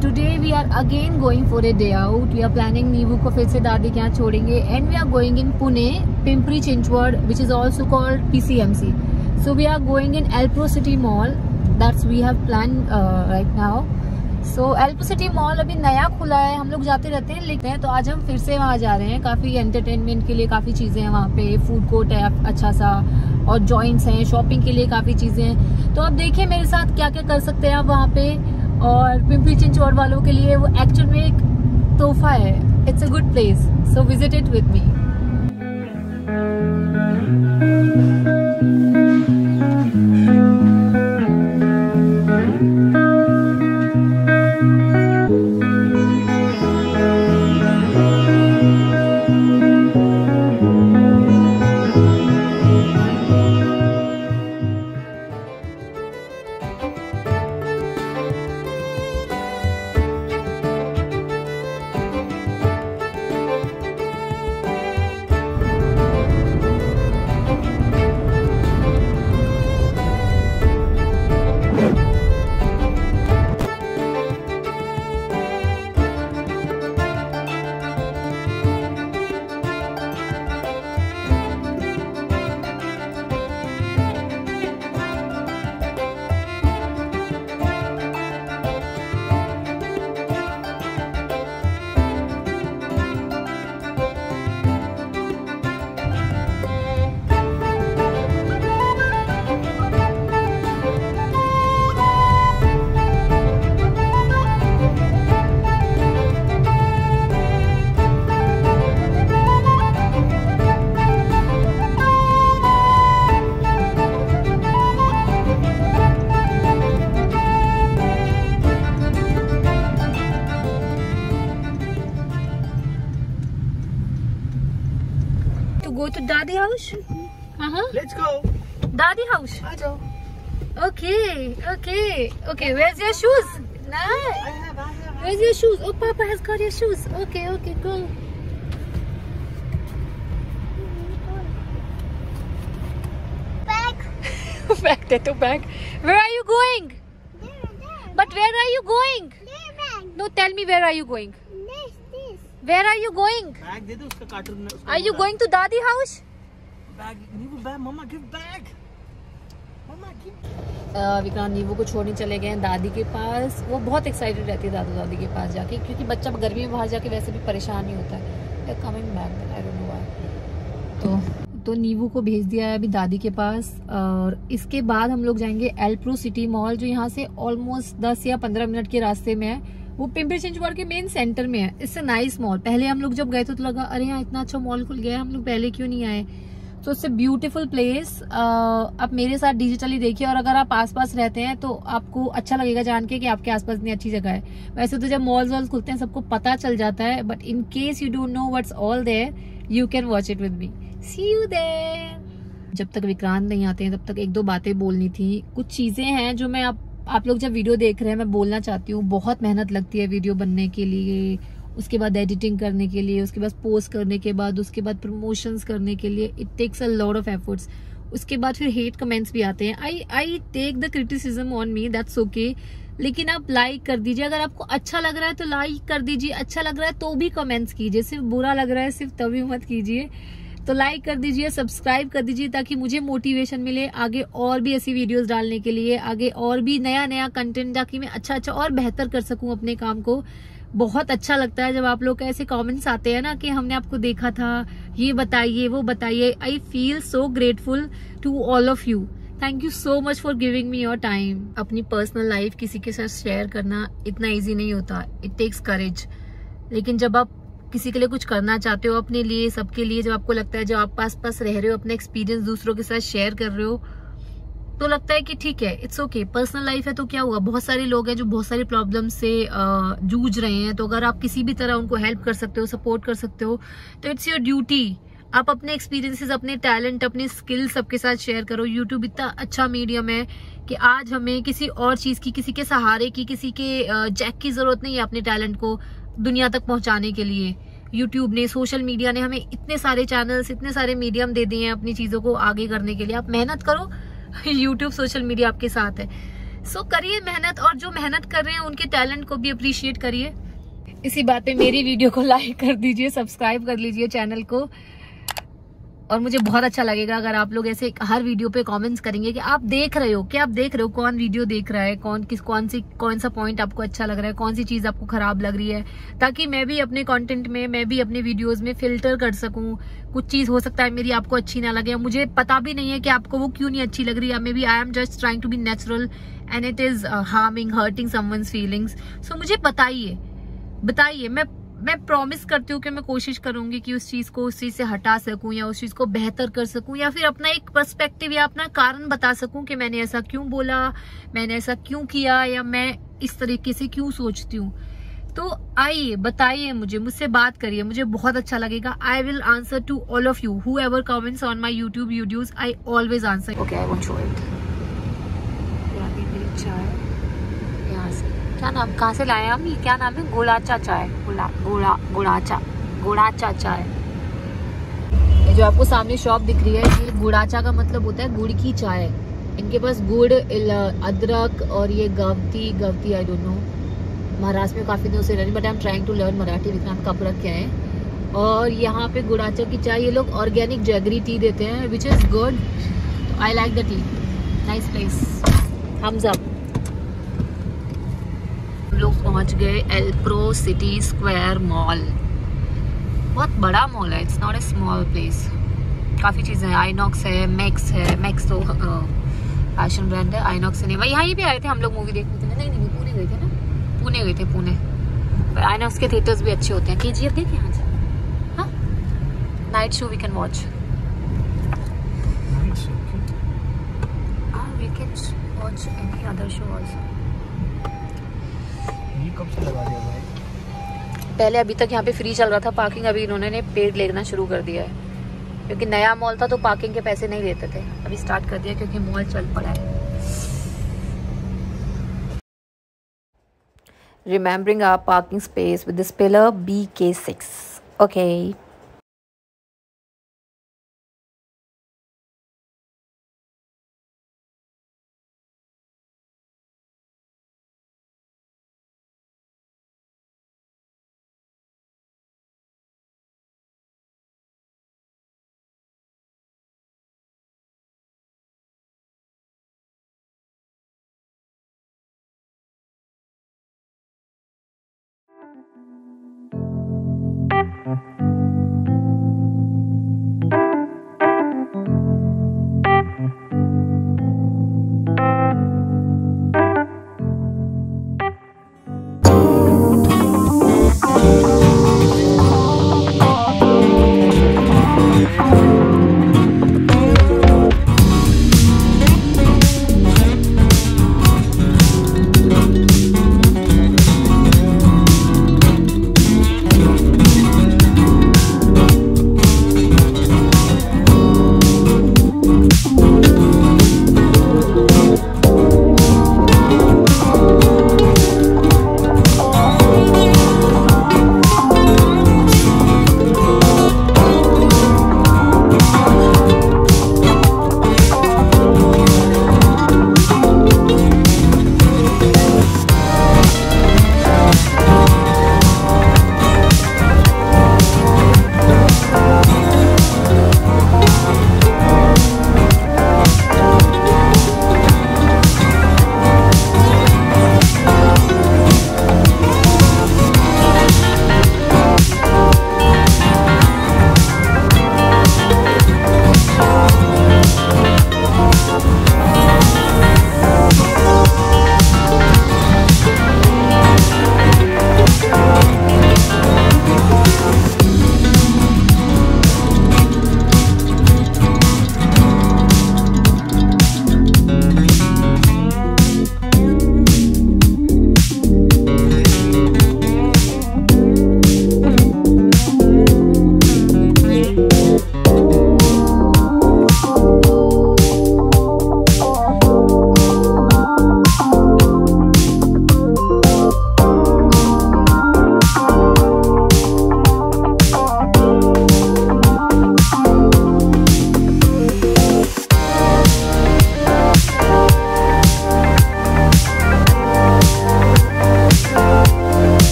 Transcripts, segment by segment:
today we are again going for a day out. We are planning नीवू को फिर से दादी के यहाँ छोड़ेंगे and we are going in Pune, Pimpri Chinchwad, which is also called PCMC. So we are going in Alpro City Mall. That's we have planned right now. So Alpro City Mall अभी नया खुला है, हम लोग जाते रहते हैं लेकिन तो आज हम फिर से वहाँ जा रहे हैं। काफ़ी एंटरटेनमेंट के लिए काफ़ी चीज़ें हैं वहाँ पे, फूड कोर्ट है अच्छा सा और जॉइंट्स हैं, शॉपिंग के लिए काफ़ी चीज़ें हैं। तो अब देखिए मेरे साथ क्या क्या कर सकते हैं आप वहाँ पे। और पिंपरी चिंचवड वालों के लिए वो एक्चुअल में एक तोहफा है। It's a good place, so visit it with me. Go to Daddy house? Let's go. Daddy house. Okay. Where's your shoes? Nice. Where's your shoes? Oh, Papa has got your shoes. Okay, go. Bag. Bag. Where are you going? There. But where are you going? There, bag. No, tell me where are you going? This. Where are you going? Bag दे दो उसका cartoon. Are you going to Daddy house? Bag, Neevu bag, Mama give bag. Mama give. Vikrant Neevu को छोड़ने चले गए हैं दादी के पास। वो बहुत एक्साइटेड रहती है दादी के पास जाके, क्योंकि बच्चा गर्मी में बाहर जाके वैसे भी परेशान ही होता है। Coming back, I don't know why. तो नीवू को भेज दिया है अभी दादी के पास और इसके बाद हम लोग जाएंगे एल्प्रो सिटी मॉल, जो यहाँ से ऑलमोस्ट 10 या 15 मिनट के रास्ते में है। वो पिंपरी चिंचवड के मेन सेंटर में है। इससे नाइस मॉल। पहले हम लोग जब गए थे तो लगा अरे यहाँ इतना अच्छा मॉल खुल गया है, हम लोग पहले क्यों नहीं आए। तो इससे ब्यूटीफुल प्लेस। आप मेरे साथ डिजिटली देखिए और अगर आप आसपास रहते हैं तो आपको अच्छा लगेगा जान के कि आपके आसपास इतनी अच्छी जगह है। वैसे तो जब मॉल्स वॉल्स खुलते हैं सबको पता चल जाता है, but in case you don't know what's all there, you can watch it with me. See you there. जब तक विक्रांत नहीं आते हैं तब तक एक दो बातें बोलनी थी। कुछ चीजें हैं जो मैं आप लोग जब वीडियो देख रहे हैं मैं बोलना चाहती हूँ। बहुत मेहनत लगती है वीडियो बनने के लिए, उसके बाद एडिटिंग करने के लिए, उसके बाद पोस्ट करने के बाद, उसके बाद प्रमोशंस करने के लिए। It takes a lot of efforts. उसके बाद फिर हेट कमेंट्स भी आते हैं। I take the criticism on me, that's okay. लेकिन आप लाइक कर दीजिए। अगर आपको अच्छा लग रहा है तो लाइक कर दीजिए, अच्छा लग रहा है तो भी कमेंट्स कीजिए। सिर्फ बुरा लग रहा है सिर्फ तभी मत कीजिए। तो लाइक कर दीजिए, सब्सक्राइब कर दीजिए ताकि मुझे मोटिवेशन मिले आगे और भी ऐसी वीडियोस डालने के लिए, आगे और भी नया कंटेंट, ताकि मैं अच्छा और बेहतर कर सकूं अपने काम को। बहुत अच्छा लगता है जब आप लोग ऐसे कमेंट्स आते हैं ना कि हमने आपको देखा था, ये बताइए वो बताइए। I feel so grateful to all of you. Thank you so much for giving me your time. अपनी पर्सनल लाइफ किसी के साथ शेयर करना इतना ईजी नहीं होता, इट टेक्स करेज। लेकिन जब आप किसी के लिए कुछ करना चाहते हो, अपने लिए, सबके लिए, जब आपको लगता है जब आप पास रह रहे हो, अपना एक्सपीरियंस दूसरों के साथ शेयर कर रहे हो, तो लगता है कि ठीक है, इट्स ओके। पर्सनल लाइफ है तो क्या हुआ। बहुत सारे लोग हैं जो बहुत सारी प्रॉब्लम से जूझ रहे हैं, तो अगर आप किसी भी तरह उनको हेल्प कर सकते हो, सपोर्ट कर सकते हो, तो इट्स योर ड्यूटी। आप अपने एक्सपीरियंसेस, अपने टैलेंट, अपने स्किल्स सबके साथ शेयर करो। यूट्यूब इतना अच्छा मीडियम है कि आज हमें किसी और चीज की, किसी के सहारे की, किसी के जैक की जरूरत नहीं है अपने टैलेंट को दुनिया तक पहुंचाने के लिए। यूट्यूब ने, सोशल मीडिया ने हमें इतने सारे चैनल्स, इतने सारे मीडियम दे दिए हैं अपनी चीजों को आगे करने के लिए। आप मेहनत करो, यूट्यूब, सोशल मीडिया आपके साथ है। सो करिए मेहनत, और जो मेहनत कर रहे हैं उनके टैलेंट को भी अप्रिशिएट करिए। इसी बात पे मेरी वीडियो को लाइक कर दीजिए, सब्सक्राइब कर लीजिए चैनल को, और मुझे बहुत अच्छा लगेगा अगर आप लोग ऐसे हर वीडियो पे कमेंट्स करेंगे कि आप देख रहे हो, क्या आप देख रहे हो, कौन वीडियो देख रहा है, कौन सा पॉइंट आपको अच्छा लग रहा है, कौन सी चीज आपको खराब लग रही है, ताकि मैं भी अपने कंटेंट में, मैं भी अपने वीडियोस में फिल्टर कर सकूं। कुछ चीज हो सकता है मेरी आपको अच्छी ना लगे, मुझे पता भी नहीं है कि आपको वो क्यों नहीं अच्छी लग रही है, maybe I am just trying to be natural and it is hurting someone's feelings. So मुझे बताइए, मैं प्रॉमिस करती हूँ कि मैं कोशिश करूंगी कि उस चीज से हटा सकूं, या उस चीज को बेहतर कर सकूं, या फिर अपना एक पर्सपेक्टिव या अपना कारण बता सकूं कि मैंने ऐसा क्यों बोला, मैंने ऐसा क्यों किया, या मैं इस तरीके से क्यों सोचती हूँ। तो आइए बताइए, मुझसे बात करिए, मुझे बहुत अच्छा लगेगा। I will answer to all of you who ever comments on my YouTube videos, I always answer. Okay, I won't show it. चाय यहाँ से, क्या नाम, कहाँ से लाए हम, ये क्या नाम है, गुड़ाचा चाय, गुड़ाचा चाय। ये जो आपको सामने शॉप दिख रही है, ये गुड़ाचा का मतलब होता है गुड़ की चाय। इनके पास गुड़, अदरक और ये गवती आई डोंट नो, महाराष्ट्र में काफी दिनों से रही, but I am trying to learn Marathi with नाम कप रखे हैं। और यहाँ पे गुड़ाचा की चाय, ये लोग ऑर्गेनिक जैगरी टी देते हैं, which is good. I like the tea, nice place, thumbs up. लोग पहुंच गए एल्प्रो सिटी स्क्वायर मॉल। बहुत बड़ा मॉल है, it's not a small place. काफी चीजें हैं, आइनॉक्स है, मैक्स तो फैशन ब्रांड है, आइनॉक्स नहीं। वही यहाँ पे आए थे हम लोग मूवी देखने के लिए, नहीं पुणे गए थे ना, पुणे गए थे पुणे। पर आइनॉक्स के थिएटर्स भी अच्छे होते हैं। KGF देखे यहाँ से, हाँ, night show we can watch, we can watch any other show also. कब से लगा दिया भाई? पहले अभी तक यहाँ पे फ्री चल रहा था पार्किंग, अभी इन्होंने पेड लेना शुरू कर दिया है, क्योंकि नया मॉल था तो पार्किंग के पैसे नहीं देते थे। अभी स्टार्ट कर दिया क्योंकि मॉल चल पड़ा है। Remembering our parking space with this pillar BK6. Okay.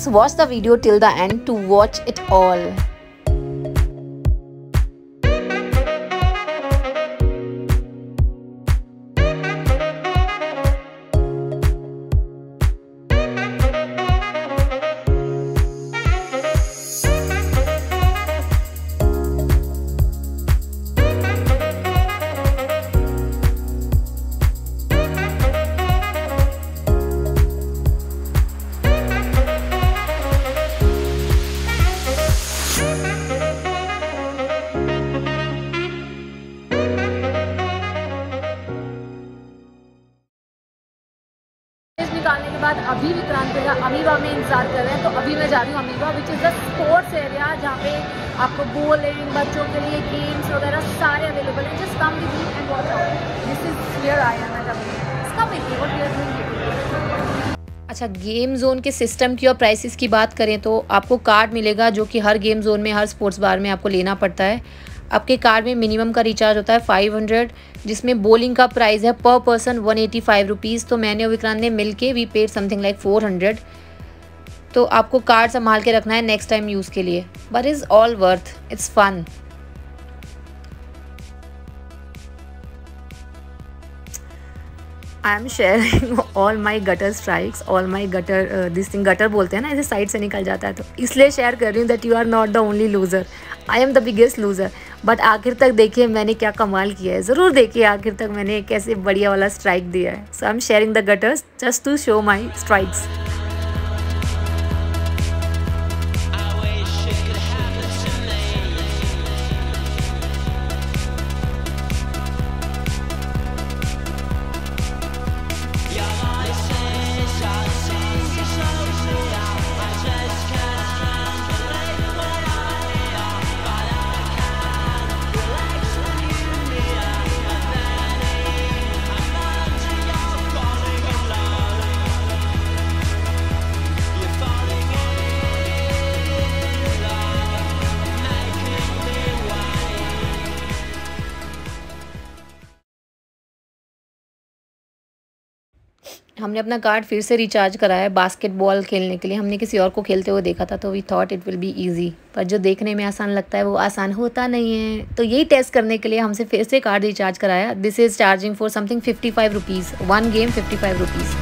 Just watch the video till the end to watch it all. निकालने के बाद अभी विक्रांत भैया अमीबा में इंतजार कर रहे हैं, तो अभी मैं जा रही हूँ amoeba, which is the sports area, जहाँ पे आपको बोलिंग, बच्चों के लिए गेम्स वगैरह सारे अवेलेबल हैं. Just come with me and watch out. This is here I am at Amoeba. Come with me, what we are doing. अच्छा, गेम जोन के सिस्टम की और प्राइसेस की बात करें तो आपको कार्ड मिलेगा जो कि हर गेम जोन में, हर स्पोर्ट्स बार में आपको लेना पड़ता है. आपके कार्ड में मिनिमम का रिचार्ज होता है 500, जिसमें बॉलिंग का प्राइस है पर पर्सन 185 रुपीज़. तो मैंने और विक्रांत ने मिल के वी पेड समथिंग लाइक 400. तो आपको कार्ड संभाल के रखना है नेक्स्ट टाइम यूज़ के लिए, but is all worth, it's fun. I am sharing all my gutter strikes, all my gutter, this thing gutter बोलते हैं ना, ऐसे साइड से निकल जाता है, तो इसलिए शेयर कर रही हूँ that you are not the only loser. I am the biggest loser. But आखिर तक देखिए मैंने क्या कमाल किया है, ज़रूर देखिए आखिर तक मैंने कैसे बढ़िया वाला स्ट्राइक दिया है. So I am sharing the gutters just to show my strikes. हमने अपना कार्ड फिर से रिचार्ज कराया है बास्केटबॉल खेलने के लिए. हमने किसी और को खेलते हुए देखा था, तो we thought it will be easy, पर जो देखने में आसान लगता है वो आसान होता नहीं है. तो यही टेस्ट करने के लिए हमसे फिर से कार्ड रिचार्ज कराया. This is charging for something 55 rupees. 1 game 55 rupees.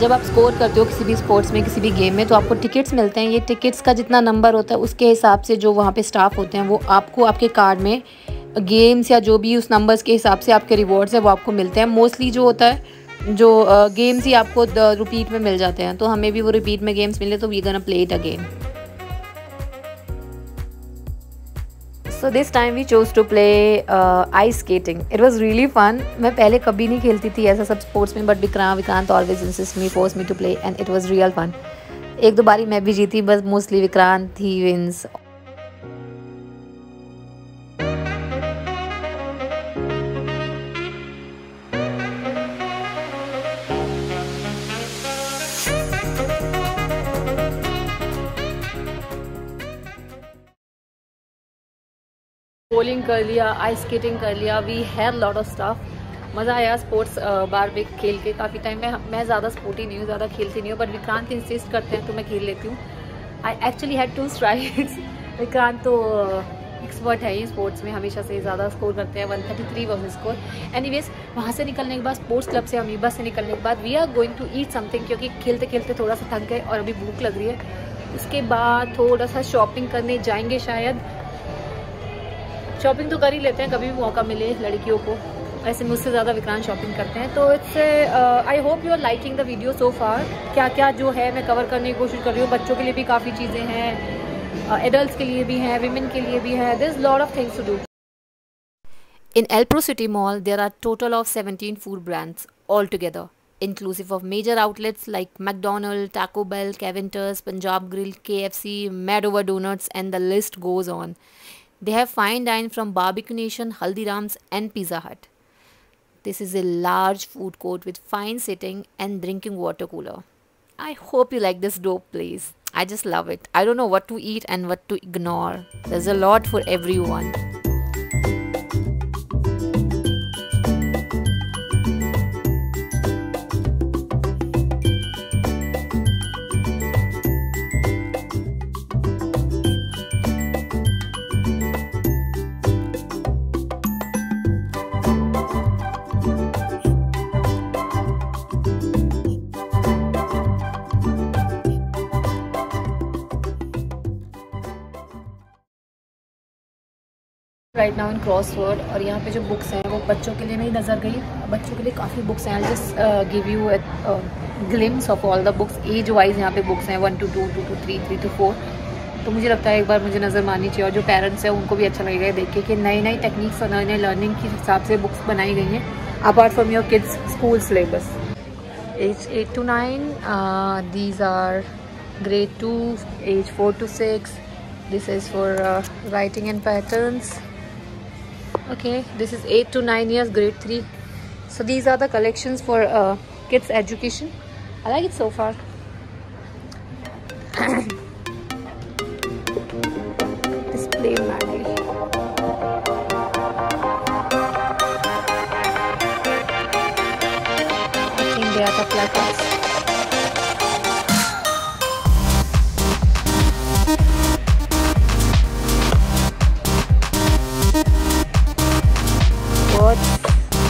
जब आप स्कोर करते हो किसी भी स्पोर्ट्स में, किसी भी गेम में, तो आपको टिकट्स मिलते हैं. ये टिकट्स का जितना नंबर होता है उसके हिसाब से जो वहाँ पे स्टाफ होते हैं वो आपको आपके कार्ड में गेम्स या जो भी उस नंबर्स के हिसाब से आपके रिवॉर्ड्स है वो आपको मिलते हैं. मोस्टली जो होता है जो गेम्स ही आपको रिपीट में मिल जाते हैं, तो हमें भी वो रिपीट में गेम्स मिले, तो we gonna play it again. So this time we chose to play ice skating. It was really fun. मैं पहले कभी नहीं खेलती थी ऐसा सब स्पोर्ट्स में, but Vikrant always insist me, force me to play, and it was real fun. 1-2 बारी मैं भी जीती, बस मोस्टली विक्रांत ही विंस. बॉलिंग कर लिया, आइस स्केटिंग कर लिया, we had lot of stuff. मज़ा आया स्पोर्ट्स बार में खेल के. काफ़ी टाइम में मैं ज़्यादा स्पोर्टी नहीं हूँ, ज़्यादा खेलती नहीं हूँ, बट विक्रांत इंसिस्ट करते हैं तो मैं खेल लेती हूँ. I actually had 2 strikes. Vikrant तो एक्सपर्ट है ये स्पोर्ट्स में, हमेशा से ज़्यादा स्कोर करते हैं. 133 वॉज स्कोर. एनीवेज, वहाँ से निकलने के बाद, स्पोर्ट्स क्लब से अमीबा से निकलने के बाद, we are going to eat something, क्योंकि खेलते खेलते थोड़ा सा थक गए और अभी भूख लग रही है. उसके बाद थोड़ा सा शॉपिंग करने जाएंगे शायद. शॉपिंग तो कर ही लेते हैं कभी भी मौका मिले लड़कियों को. ऐसे मुझसे ज़्यादा विक्रांत शॉपिंग करते हैं। तो it's I hope you are liking the video so far. क्या क्या जो है मैं कवर करने की कोशिश कर रही हूँ। बच्चों के लिए भी काफ़ी चीज़ें हैं, एडल्ट्स के लिए भी हैं, विमेन के लिए भी है। There is lot of things to do. In El Pro City Mall, there are total of 17 food brands altogether, inclusive of major outlets like McDonald's, Taco Bell, Caventer's, Punjab Grill, KFC, Mad Over Donuts, and the list goes on. They have fine dine from Barbecue Nation, Haldiram's, and Pizza Hut. This is a large food court with fine sitting and drinking water cooler. I hope you like this dope place. I just love it. I don't know what to eat and what to ignore. There's a lot for everyone. Right now in crossword, और यहाँ पे जो books हैं वो बच्चों के लिए नहीं नज़र गई। बच्चों के लिए काफ़ी बुक्स हैं। I just give you a glimpse of all the books. Age wise यहाँ पे बुक्स हैं 1 to 2, 2 to 3, 3 to 4। तो मुझे लगता है एक बार मुझे नज़र मारनी चाहिए, और जो पेरेंट्स हैं उनको भी अच्छा लगेगा देख के कि नई नई टेक्निक्स और नई नई लर्निंग के हिसाब से बुक्स बनाई गई हैं apart from your kids school syllabus. Age 8 to 9, these are grade 2, age 4 to 6। This is for writing and patterns. Okay, this is 8 to 9 years, grade 3. So these are the collections for kids education. I like it so far. Display Maggie. I think they are the placards.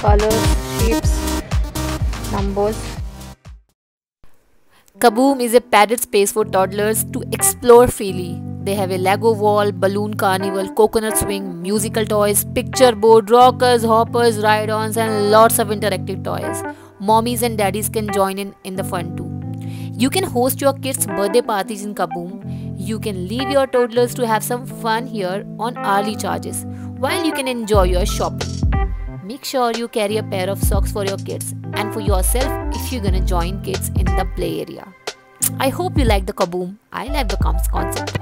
Colors, shapes, numbers. Kaboom is a padded space for toddlers to explore freely. They have a Lego wall, balloon carnival, coconut swing, musical toys, picture board, rockers, hoppers, ride-ons, and lots of interactive toys. Mommies and daddies can join in the fun too. You can host your kids' birthday parties in Kaboom. You can leave your toddlers to have some fun here on early charges, while you can enjoy your shopping. Make sure you carry a pair of socks for your kids and for yourself if you're gonna join kids in the play area. I hope you like the Kaboom. I like the concept.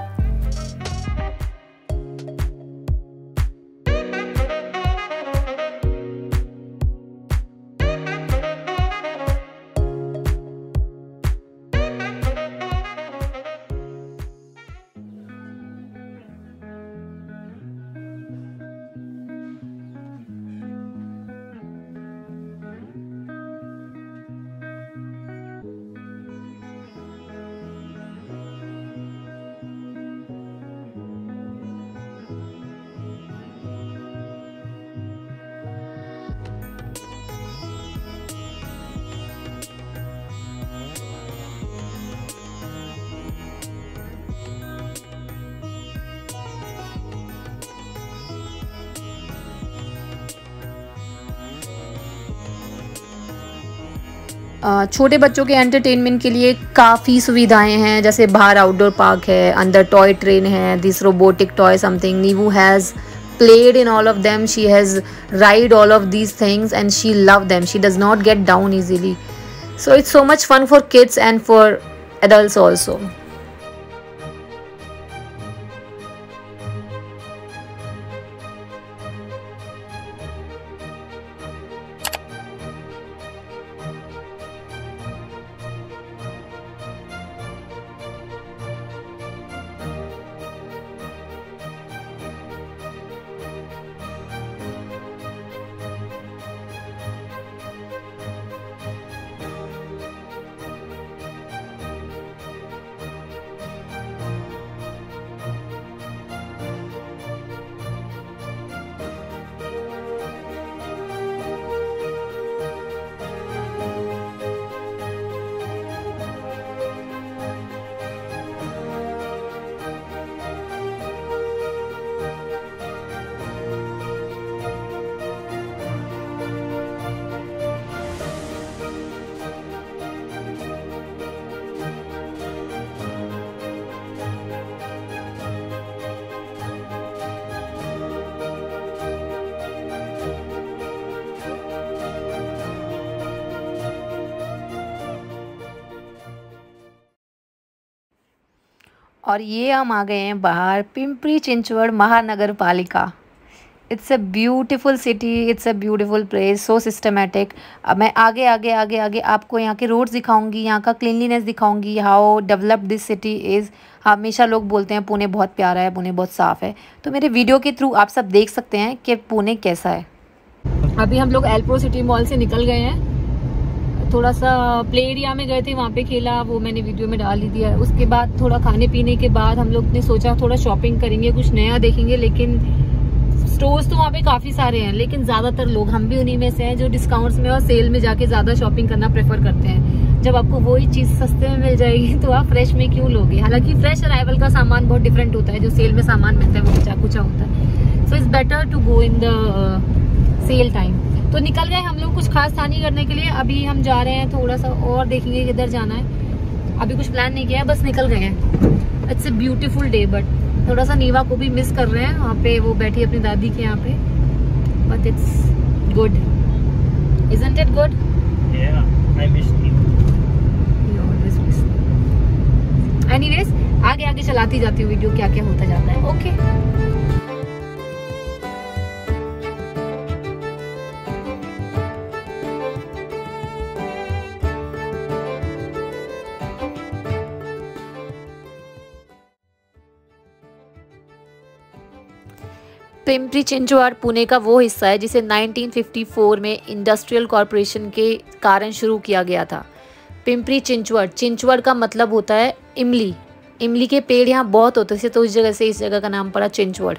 छोटे बच्चों के entertainment के लिए काफ़ी सुविधाएं हैं, जैसे बाहर आउटडोर पार्क है, अंदर टॉय ट्रेन है, this robotic toy something. Neevu has played in all of them. She has ride all of these things and she loved them. She does not get down easily. So it's so much fun for kids and for adults also. और ये हम आ गए हैं बाहर पिंपरी चिंचवड़ महानगर पालिका। It's a beautiful city, it's a beautiful place, so systematic. अब मैं आगे आगे आगे आगे आपको यहाँ के रोड्स दिखाऊंगी, यहाँ का क्लीनलीनेस दिखाऊंगी, how developed this city is. हमेशा लोग बोलते हैं पुणे बहुत प्यारा है, पुणे बहुत साफ़ है, तो मेरे वीडियो के थ्रू आप सब देख सकते हैं कि पुणे कैसा है। अभी हम लोग एल्प्रो सिटी मॉल से निकल गए हैं, थोड़ा सा प्ले एरिया में गए थे, वहाँ पे खेला, वो मैंने वीडियो में डाल ही दिया। उसके बाद थोड़ा खाने पीने के बाद हम लोग ने सोचा थोड़ा शॉपिंग करेंगे, कुछ नया देखेंगे। लेकिन स्टोर्स तो वहाँ पे काफ़ी सारे हैं, लेकिन ज़्यादातर लोग, हम भी उन्हीं में से हैं, जो डिस्काउंट्स में और सेल में जाके ज़्यादा शॉपिंग करना प्रेफर करते हैं। जब आपको वही चीज़ सस्ते में मिल जाएगी तो आप फ्रेश में क्यों लोगे। हालांकि फ्रेश अराइवल का सामान बहुत डिफरेंट होता है, जो सेल में सामान मिलता है वो कुचा कुचा होता है। So it's better to go in the sale time. तो निकल गए हम लोग कुछ खास था नहीं करने के लिए। अभी हम जा रहे हैं, थोड़ा सा और देखेंगे किधर जाना है। अभी कुछ प्लान नहीं किया है, बस निकल गए हैं। It's a beautiful day, but थोड़ा सा नीवा को भी मिस कर रहे हैं। वहाँ पे वो बैठी अपनी दादी के यहाँ पे, but it's good, isn't it good? Yeah, I missed you. You always miss me. Anyways, आगे आगे चलाती जाती हूँ वीडियो, क्या क्या होता जाता है। ओके पिंपरी चिंचवड़ पुणे का वो हिस्सा है जिसे 1954 में इंडस्ट्रियल कॉरपोरेशन के कारण शुरू किया गया था। पिंपरी चिंचवड़, चिंचवड़ का मतलब होता है इमली। इमली के पेड़ यहाँ बहुत होते थे, तो इस जगह से इस जगह का नाम पड़ा Chinchwad.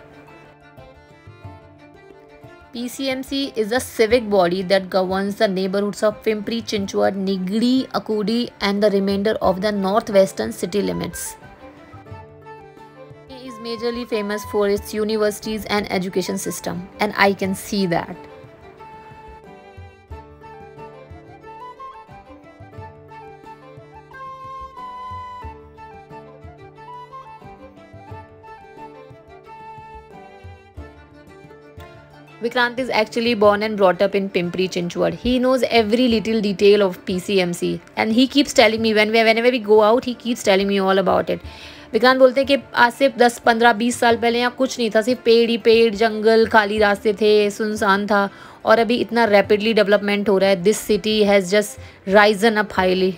PCMC is a civic body that governs the neighborhoods of Pimpri, Chinchwad, Nigri, Akudi and the remainder of the northwestern city limits. It is majorly famous for its universities and education system, and I can see that. Vikrant is actually born and brought up in Pimpri Chinchwad. He knows every little detail of PCMC and he keeps telling me whenever we go out, he keeps telling me all about it. Vikrant बोलते हैं कि आज से 10, 15, 20 साल पहले यहाँ कुछ नहीं था, सिर्फ पेड़ ही पेड़, जंगल, खाली रास्ते थे, सुनसान था, और अभी इतना रैपिडली डेवलपमेंट हो रहा है। This city has just Ryzen up highly.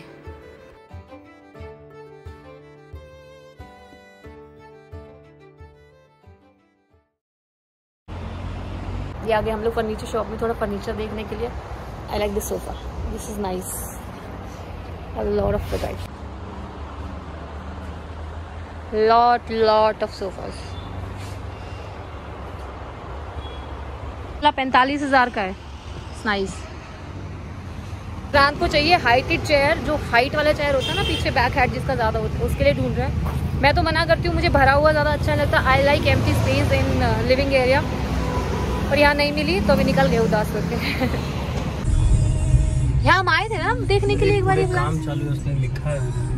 ये आगे हम लोग फर्नीचर शॉप में थोड़ा फर्नीचर देखने के लिए। I like this sofa, this is nice, a lot of variety, lot of sofas. 45,000 का है, नाइस। विक्रांत को चाहिए हाइटेड चेयर, जो हाइट वाला चेयर होता है ना, पीछे बैक हेड जिसका ज़्यादा होता है, उसके लिए ढूंढ रहा है। मैं तो मना करती हूँ, मुझे भरा हुआ ज़्यादा अच्छा लगता है। I like empty space in living area, और यहाँ नहीं मिली तो अभी निकल गए उदास होके। यहाँ हम आए थे ना देखने के लिए एक बार। काम चालू है, उसने लिखा है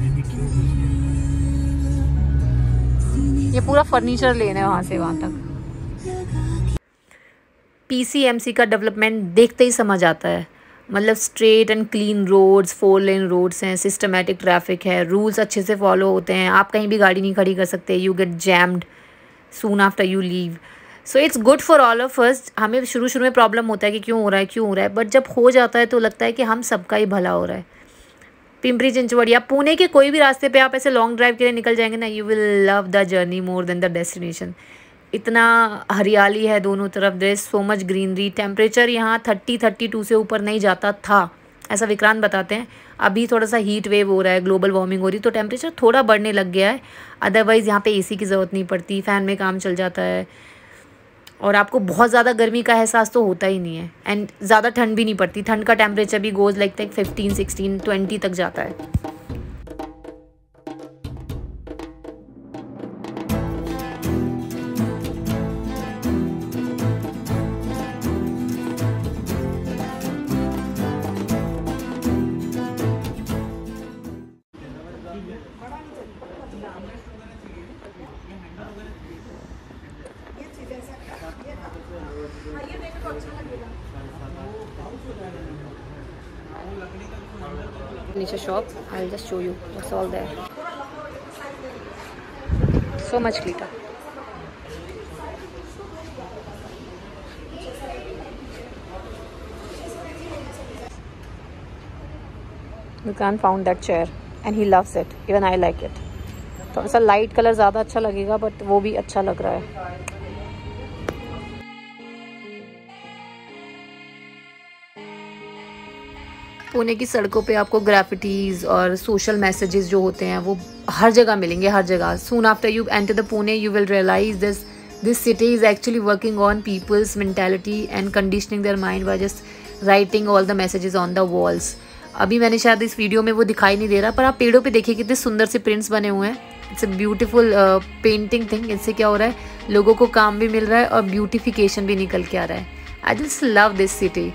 ये पूरा फर्नीचर लेना है वहाँ से वहाँ तक। PCMC का डेवलपमेंट देखते ही समझ आता है, मतलब straight and clean roads, 4 lane roads हैं, सिस्टमेटिक ट्रैफिक है, रूल्स अच्छे से फॉलो होते हैं, आप कहीं भी गाड़ी नहीं खड़ी कर सकते, you get jammed soon after you leave. So it's good for all of us. हमें शुरू में प्रॉब्लम होता है कि क्यों हो रहा है, बट जब हो जाता है तो लगता है कि हम सबका ही भला हो रहा है। पिंपरी चिंचवड़ या पुणे के कोई भी रास्ते पे आप ऐसे लॉन्ग ड्राइव के लिए निकल जाएंगे ना, you will love the journey more than the destination. इतना हरियाली है दोनों तरफ, there is so much greenery. Temperature यहाँ 30-32 से ऊपर नहीं जाता था, ऐसा विक्रांत बताते हैं। अभी थोड़ा सा हीट वेव हो रहा है, ग्लोबल वार्मिंग हो रही, तो टेम्परेचर थोड़ा बढ़ने लग गया है। अदरवाइज़ यहाँ पे AC की ज़रूरत नहीं पड़ती, फ़ैन में काम चल जाता है, और आपको बहुत ज़्यादा गर्मी का एहसास तो होता ही नहीं है, एंड ज़्यादा ठंड भी नहीं पड़ती। ठंड का टेम्परेचर भी गोज़ लाइक 15, 16, 20 तक जाता है। Furniture shop. I'll just show you what's all there. So much glitter. Vikrant found that chair and he loves it. Even I like it. थोड़ा सा लाइट कलर ज़्यादा अच्छा लगेगा, बट वो भी अच्छा लग रहा है. पुणे की सड़कों पे आपको ग्राफिटीज और सोशल मैसेजेस जो होते हैं वो हर जगह मिलेंगे, हर जगह. Soon after you enter the Pune you will realise this city is actually working on people's mentality and conditioning their mind by just writing all the messages on the walls. अभी मैंने शायद इस वीडियो में वो दिखाई नहीं दे रहा, पर आप पेड़ों पे देखिए कितने सुंदर से प्रिंट्स बने हुए हैं. It's a beautiful painting thing. इससे क्या हो रहा है, लोगों को काम भी मिल रहा है और ब्यूटिफिकेशन भी निकल के आ रहा है. आई जस्ट लव दिस सिटी.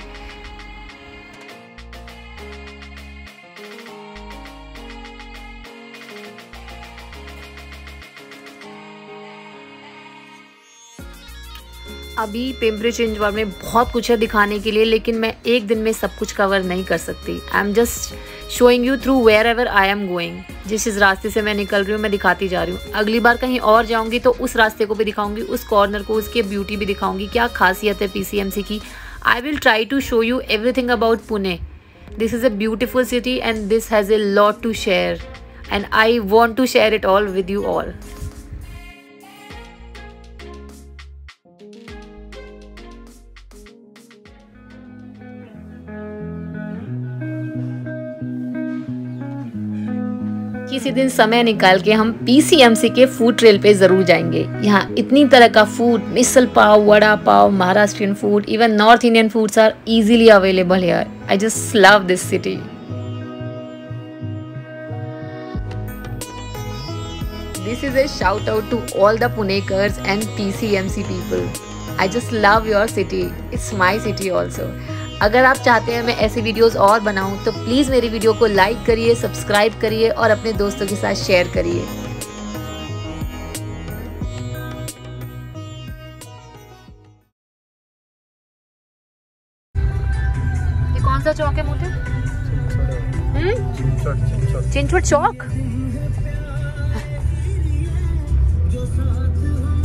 अभी पिंपरी चिंचवड में बहुत कुछ है दिखाने के लिए, लेकिन मैं एक दिन में सब कुछ कवर नहीं कर सकती. I am just showing you through where ever I am going. जिस रास्ते से मैं निकल रही हूँ मैं दिखाती जा रही हूँ. अगली बार कहीं और जाऊँगी तो उस रास्ते को भी दिखाऊंगी, उस कॉर्नर को, उसकी ब्यूटी भी दिखाऊंगी, क्या खासियत है PCMC की. I will try to show you everything about Pune. This is a beautiful city and this has a lot to share and I want to share it all with you all. किसी दिन समय निकाल के हम PCMC के food trail पे जरूर जाएंगे. यहाँ इतनी तरह का food, misal pav, vada pav, Maharashtrian food, even North Indian foods are easily available here. I just love this city. This is a shout out to all the Punekars and PCMC people. I just love your city. It's my city also. अगर आप चाहते हैं मैं ऐसे videos और बनाऊं तो please मेरी वीडियो को लाइक करिए, सब्सक्राइब करिए और अपने दोस्तों के साथ शेयर करिए. ये कौन सा चौक है मोटे? चिंचवड चौक.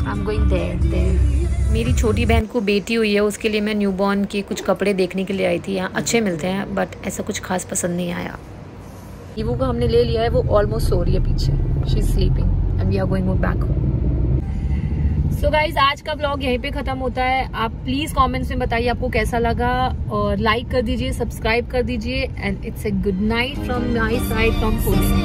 I am going there. मेरी छोटी बहन को बेटी हुई है, उसके लिए मैं न्यूबॉर्न के कुछ कपड़े देखने के लिए आई थी. यहाँ अच्छे मिलते हैं बट ऐसा कुछ खास पसंद नहीं आया. ईवू को हमने ले लिया है, वो ऑलमोस्ट सो रही है पीछे. She is sleeping and we are going back home. So guys आज का ब्लॉग यहीं पे खत्म होता है. आप प्लीज कमेंट्स में बताइए आपको कैसा लगा और लाइक कर दीजिए, सब्सक्राइब कर दीजिए. And it's a good night from my side from Pune.